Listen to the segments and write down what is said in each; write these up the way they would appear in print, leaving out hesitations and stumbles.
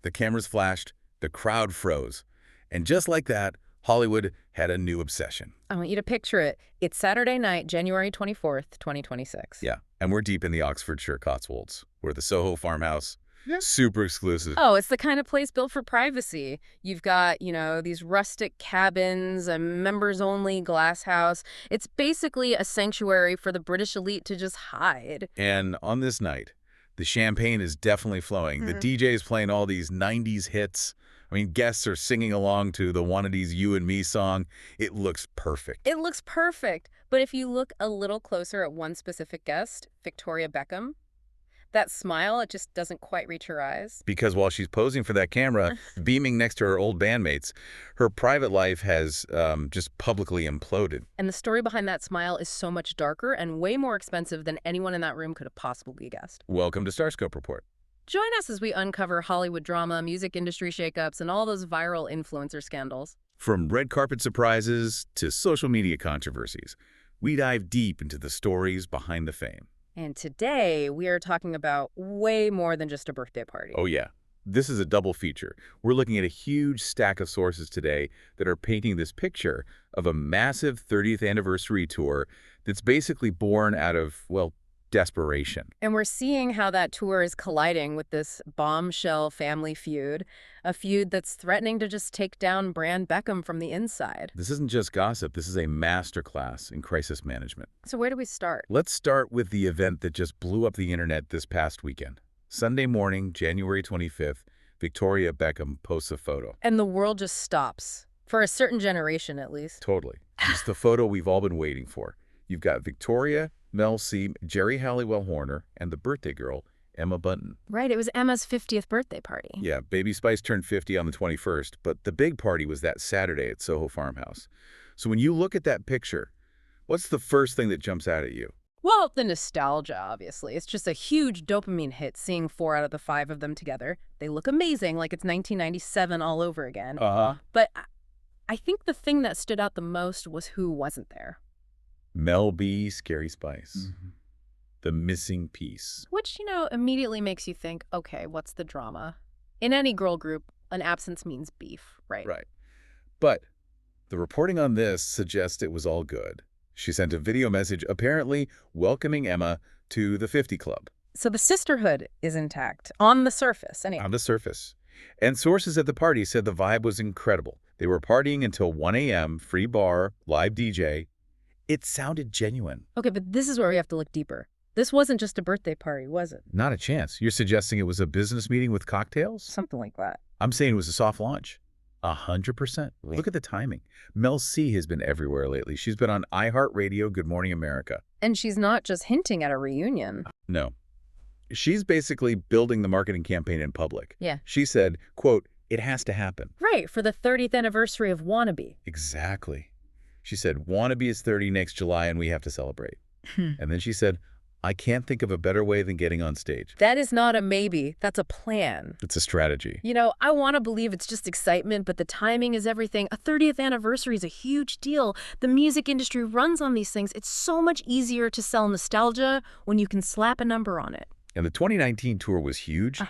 The cameras flashed, the crowd froze. And just like that, Hollywood had a new obsession. I want you to picture it. It's Saturday night, January 24th, 2026. Yeah, and we're deep in the Oxfordshire Cotswolds. We're at the Soho Farmhouse. Yeah. Super exclusive. Oh, it's the kind of place built for privacy. You've got, these rustic cabins, a members-only glasshouse. It's basically a sanctuary for the British elite to just hide. And on this night, the champagne is definitely flowing. The DJ is playing all these 90s hits. I mean, guests are singing along to the Wannabe's You and Me song. It looks perfect. It looks perfect. But if you look a little closer at one specific guest, Victoria Beckham, that smile, it just doesn't quite reach her eyes. Because while she's posing for that camera, beaming next to her old bandmates, her private life has just publicly imploded. And the story behind that smile is so much darker and way more expensive than anyone in that room could have possibly guessed. Welcome to StarScope Report. Join us as we uncover Hollywood drama, music industry shakeups, and all those viral influencer scandals. From red carpet surprises to social media controversies, we dive deep into the stories behind the fame. And today, we are talking about way more than just a birthday party. Oh, yeah. This is a double feature. We're looking at a huge stack of sources today that are painting this picture of a massive 30th anniversary tour that's basically born out of, well, desperation. And we're seeing how that tour is colliding with this bombshell family feud, a feud that's threatening to just take down brand Beckham from the inside. This isn't just gossip. This is a masterclass in crisis management. So where do we start? Let's start with the event that just blew up the internet this past weekend. Sunday morning, January 25th, Victoria Beckham posts a photo. And the world just stops. For a certain generation, at least. Totally. It's the photo we've all been waiting for. You've got Victoria, Mel C, Geri Halliwell-Horner, and the birthday girl, Emma Bunton. Right, it was Emma's 50th birthday party. Yeah, Baby Spice turned 50 on the 21st, but the big party was that Saturday at Soho Farmhouse. So when you look at that picture, what's the first thing that jumps out at you? Well, the nostalgia, obviously. It's just a huge dopamine hit seeing 4 out of the 5 of them together. They look amazing, like it's 1997 all over again. But I think the thing that stood out the most was who wasn't there. Mel B, Scary Spice. The missing piece. Which, immediately makes you think, okay, what's the drama? In any girl group, an absence means beef, right? Right. But the reporting on this suggests it was all good. She sent a video message apparently welcoming Emma to the 50 Club. So the sisterhood is intact, on the surface, anyway. On the surface. And sources at the party said the vibe was incredible. They were partying until 1 a.m., free bar, live DJ. It sounded genuine. Okay, but this is where we have to look deeper. This wasn't just a birthday party, was it? Not a chance. You're suggesting it was a business meeting with cocktails? Something like that. I'm saying it was a soft launch. 100%. Look at the timing. Mel C has been everywhere lately. She's been on iHeartRadio, Good Morning America. And she's not just hinting at a reunion. No. She's basically building the marketing campaign in public. Yeah. She said, quote, "It has to happen." Right, for the 30th anniversary of Wannabe. Exactly. She said, "Wannabe is 30 next July and we have to celebrate." And then she said, "I can't think of a better way than getting on stage." That is not a maybe. That's a plan. It's a strategy. I want to believe it's just excitement, but the timing is everything. A 30th anniversary is a huge deal. The music industry runs on these things. It's so much easier to sell nostalgia when you can slap a number on it. And the 2019 tour was huge,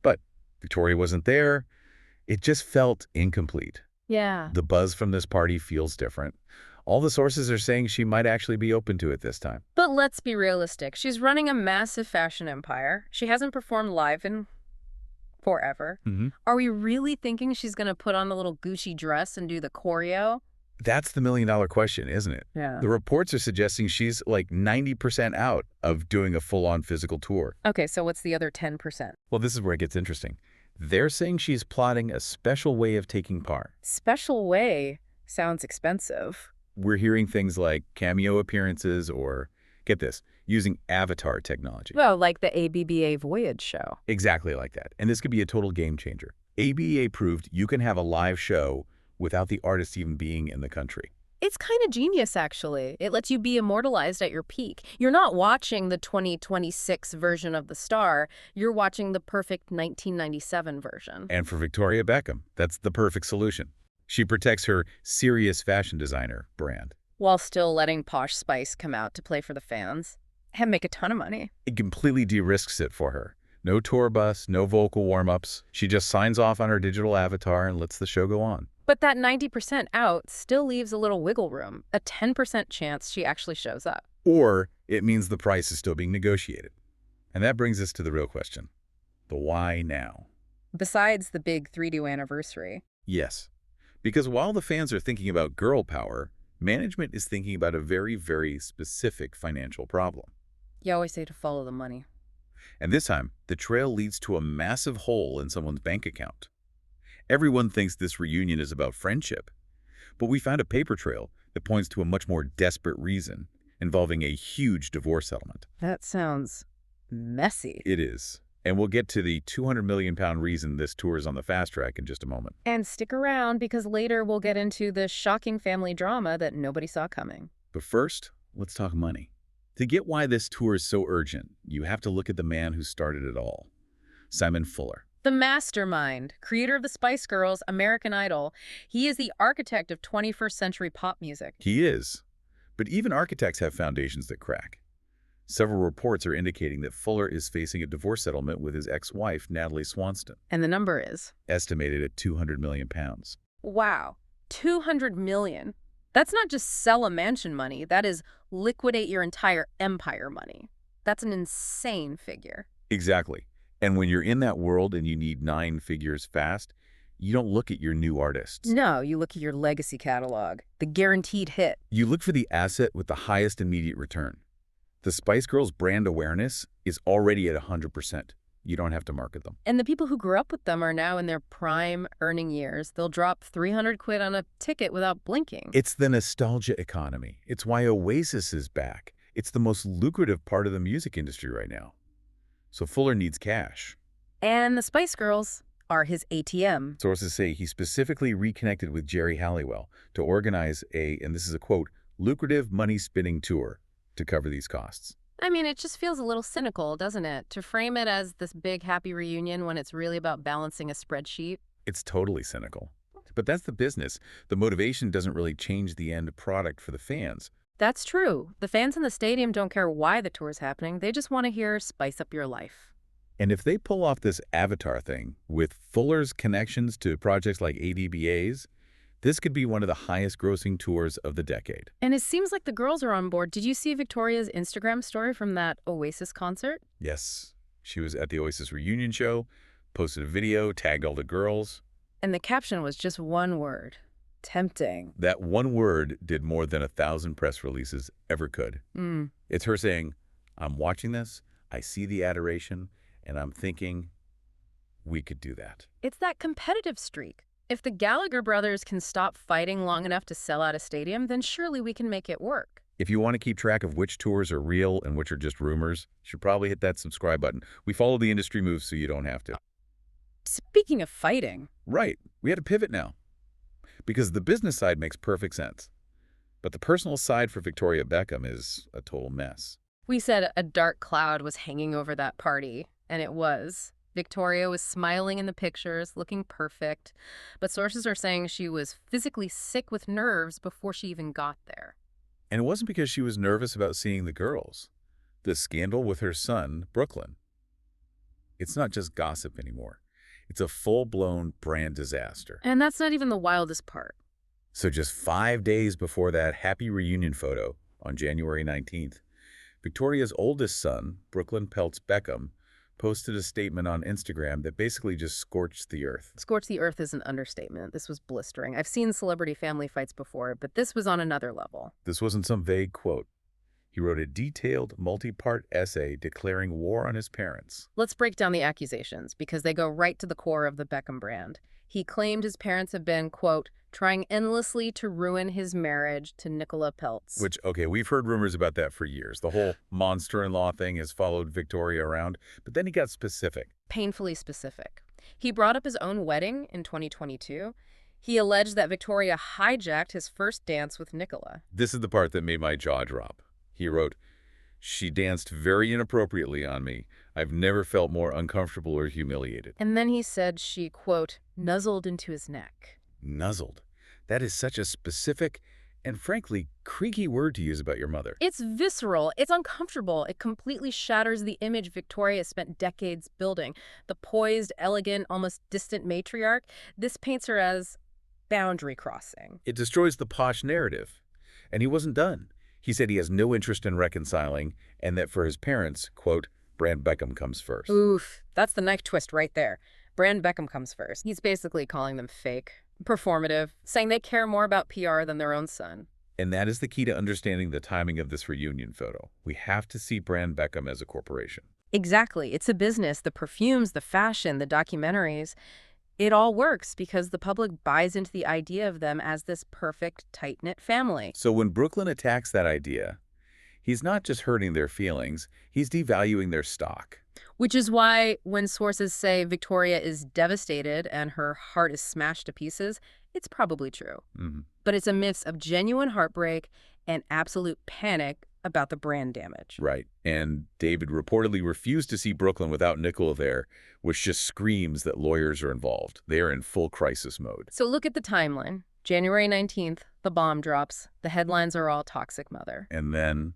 but Victoria wasn't there. It just felt incomplete. Yeah. The buzz from this party feels different. All the sources are saying she might actually be open to it this time. But let's be realistic. She's running a massive fashion empire. She hasn't performed live in forever. Are we really thinking she's going to put on the little Gucci dress and do the choreo? That's the million-dollar question, isn't it? Yeah. The reports are suggesting she's like 90% out of doing a full-on physical tour. Okay, so what's the other 10%? Well, this is where it gets interesting. They're saying she's plotting a special way of taking part. Special way sounds expensive. We're hearing things like cameo appearances or, get this, using avatar technology. Well, like the ABBA Voyage show. Exactly like that. And this could be a total game changer. ABBA proved you can have a live show without the artist even being in the country. It's kind of genius, actually. It lets you be immortalized at your peak. You're not watching the 2026 version of The Star. You're watching the perfect 1997 version. And for Victoria Beckham, that's the perfect solution. She protects her serious fashion designer brand. While still letting Posh Spice come out to play for the fans and make a ton of money. It completely de-risks it for her. No tour bus, no vocal warm-ups. She just signs off on her digital avatar and lets the show go on. But that 90% out still leaves a little wiggle room, a 10% chance she actually shows up. Or it means the price is still being negotiated. And that brings us to the real question. The why now? Besides the big 3-do anniversary. Yes. Because while the fans are thinking about girl power, management is thinking about a very, very specific financial problem. You always say to follow the money. And this time, the trail leads to a massive hole in someone's bank account. Everyone thinks this reunion is about friendship, but we found a paper trail that points to a much more desperate reason, involving a huge divorce settlement. That sounds messy. It is. And we'll get to the 200 million pound reason this tour is on the fast track in just a moment. And stick around because later we'll get into the shocking family drama that nobody saw coming. But first, let's talk money. To get why this tour is so urgent, you have to look at the man who started it all, Simon Fuller. The mastermind, creator of the Spice Girls, American Idol. He is the architect of 21st century pop music. He is. But even architects have foundations that crack. Several reports are indicating that Fuller is facing a divorce settlement with his ex-wife, Natalie Swanston. And the number is? Estimated at 200 million pounds. Wow, 200 million. That's not just sell a mansion money. That is liquidate your entire empire money. That's an insane figure. Exactly. And when you're in that world and you need 9 figures fast, you don't look at your new artists. No, you look at your legacy catalog, the guaranteed hit. You look for the asset with the highest immediate return. The Spice Girls brand awareness is already at 100%. You don't have to market them. And the people who grew up with them are now in their prime earning years. They'll drop 300 quid on a ticket without blinking. It's the nostalgia economy. It's why Oasis is back. It's the most lucrative part of the music industry right now. So Fuller needs cash. And the Spice Girls are his ATM. Sources say he specifically reconnected with Geri Halliwell to organize a, and this is a quote, lucrative money-spinning tour to cover these costs. I mean, it just feels a little cynical, doesn't it? To frame it as this big happy reunion when it's really about balancing a spreadsheet. It's totally cynical. But that's the business. The motivation doesn't really change the end product for the fans. That's true. The fans in the stadium don't care why the tour's happening. They just want to hear "Spice Up Your Life." And if they pull off this Avatar thing with Fuller's connections to projects like ADBA's, this could be one of the highest grossing tours of the decade. And it seems like the girls are on board. Did you see Victoria's Instagram story from that Oasis concert? Yes. She was at the Oasis reunion show, posted a video, tagged all the girls. And the caption was just one word. Tempting. That one word did more than 1,000 press releases ever could. It's her saying, I'm watching this, I see the adoration, and I'm thinking, we could do that. It's that competitive streak. If the Gallagher brothers can stop fighting long enough to sell out a stadium, then surely we can make it work. If you want to keep track of which tours are real and which are just rumors, you should probably hit that subscribe button. We follow the industry moves so you don't have to. Speaking of fighting. Right. We had to pivot now. Because the business side makes perfect sense. But the personal side for Victoria Beckham is a total mess. We said a dark cloud was hanging over that party, and it was. Victoria was smiling in the pictures, looking perfect, but sources are saying she was physically sick with nerves before she even got there. And it wasn't because she was nervous about seeing the girls. The scandal with her son, Brooklyn. It's not just gossip anymore. It's a full-blown brand disaster. And that's not even the wildest part. So just 5 days before that happy reunion photo, on January 19th, Victoria's oldest son, Brooklyn Peltz Beckham, posted a statement on Instagram that basically just scorched the earth. Scorch the earth is an understatement. This was blistering. I've seen celebrity family fights before, but this was on another level. This wasn't some vague quote. He wrote a detailed, multi-part essay declaring war on his parents. Let's break down the accusations, because they go right to the core of the Beckham brand. He claimed his parents have been, quote, trying endlessly to ruin his marriage to Nicola Peltz. Which, okay, we've heard rumors about that for years. The whole monster-in-law thing has followed Victoria around, but then he got specific. Painfully specific. He brought up his own wedding in 2022. He alleged that Victoria hijacked his first dance with Nicola. This is the part that made my jaw drop. He wrote, "She danced very inappropriately on me. I've never felt more uncomfortable or humiliated." And then he said she, quote, nuzzled into his neck. Nuzzled. That is such a specific And frankly, creaky word to use about your mother. It's visceral. It's uncomfortable. It completely shatters the image Victoria spent decades building. The poised, elegant, almost distant matriarch. This paints her as boundary crossing. It destroys the posh narrative. And he wasn't done. He said he has no interest in reconciling and that for his parents, quote, Brand Beckham comes first. Oof, that's the knife twist right there. Brand Beckham comes first. He's basically calling them fake, performative, saying they care more about PR than their own son. And that is the key to understanding the timing of this reunion photo. We have to see Brand Beckham as a corporation. Exactly. It's a business. The perfumes, the fashion, the documentaries. It all works because the public buys into the idea of them as this perfect, tight-knit family. So when Brooklyn attacks that idea, he's not just hurting their feelings, he's devaluing their stock. Which is why when sources say Victoria is devastated and her heart is smashed to pieces, it's probably true. But it's a mix of genuine heartbreak and absolute panic about the brand damage. Right. And David reportedly refused to see Brooklyn without Nicole there, which just screams that lawyers are involved. They are in full crisis mode. So look at the timeline. January 19th, the bomb drops. The headlines are all toxic mother. And then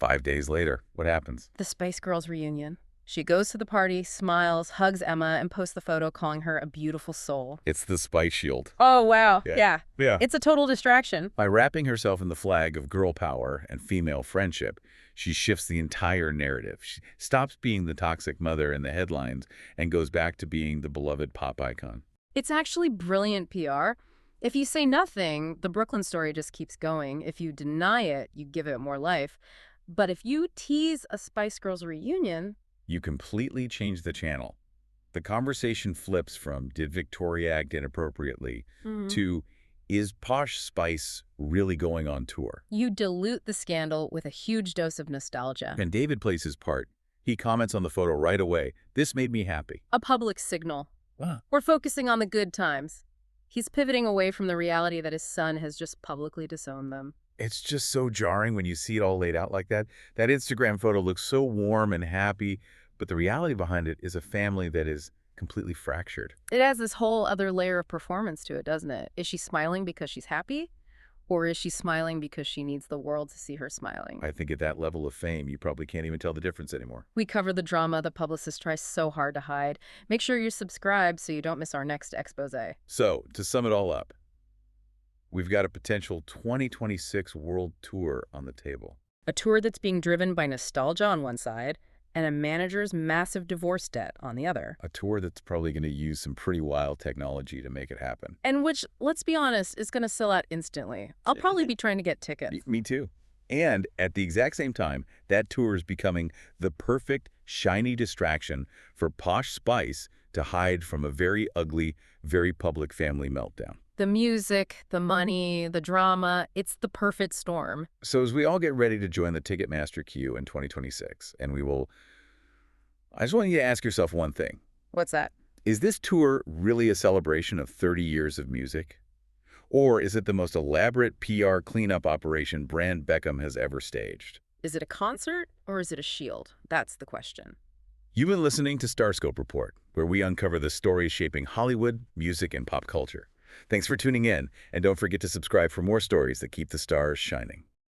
5 days later, what happens? The Spice Girls reunion. She goes to the party, smiles, hugs Emma, and posts the photo calling her a beautiful soul. It's the Spice Shield. Oh, wow. Yeah. It's a total distraction. By wrapping herself in the flag of girl power and female friendship, she shifts the entire narrative. She stops being the toxic mother in the headlines and goes back to being the beloved pop icon. It's actually brilliant PR. If you say nothing, the Brooklyn story just keeps going. If you deny it, you give it more life. But if you tease a Spice Girls reunion, you completely change the channel. The conversation flips from, did Victoria act inappropriately, to, is Posh Spice really going on tour? You dilute the scandal with a huge dose of nostalgia. And David plays his part. He comments on the photo right away. This made me happy. A public signal. Wow. We're focusing on the good times. He's pivoting away from the reality that his son has just publicly disowned them. It's just so jarring when you see it all laid out like that. That Instagram photo looks so warm and happy, but the reality behind it is a family that is completely fractured. It has this whole other layer of performance to it, doesn't it? Is she smiling because she's happy? Or is she smiling because she needs the world to see her smiling? I think at that level of fame, you probably can't even tell the difference anymore. We cover the drama the publicist tries so hard to hide. Make sure you're subscribed so you don't miss our next expose. So, to sum it all up, we've got a potential 2026 world tour on the table. A tour that's being driven by nostalgia on one side and a manager's massive divorce debt on the other. A tour that's probably going to use some pretty wild technology to make it happen. And which, let's be honest, is going to sell out instantly. I'll probably be trying to get tickets. Me too. And at the exact same time, that tour is becoming the perfect, shiny distraction for Posh Spice to hide from a very ugly, very public family meltdown. The music, the money, the drama, it's the perfect storm. So as we all get ready to join the Ticketmaster queue in 2026, and I just want you to ask yourself one thing. What's that? Is this tour really a celebration of 30 years of music? Or is it the most elaborate PR cleanup operation Brand Beckham has ever staged? Is it a concert or is it a shield? That's the question. You've been listening to StarScope Report, where we uncover the stories shaping Hollywood, music, and pop culture. Thanks for tuning in, and don't forget to subscribe for more stories that keep the stars shining.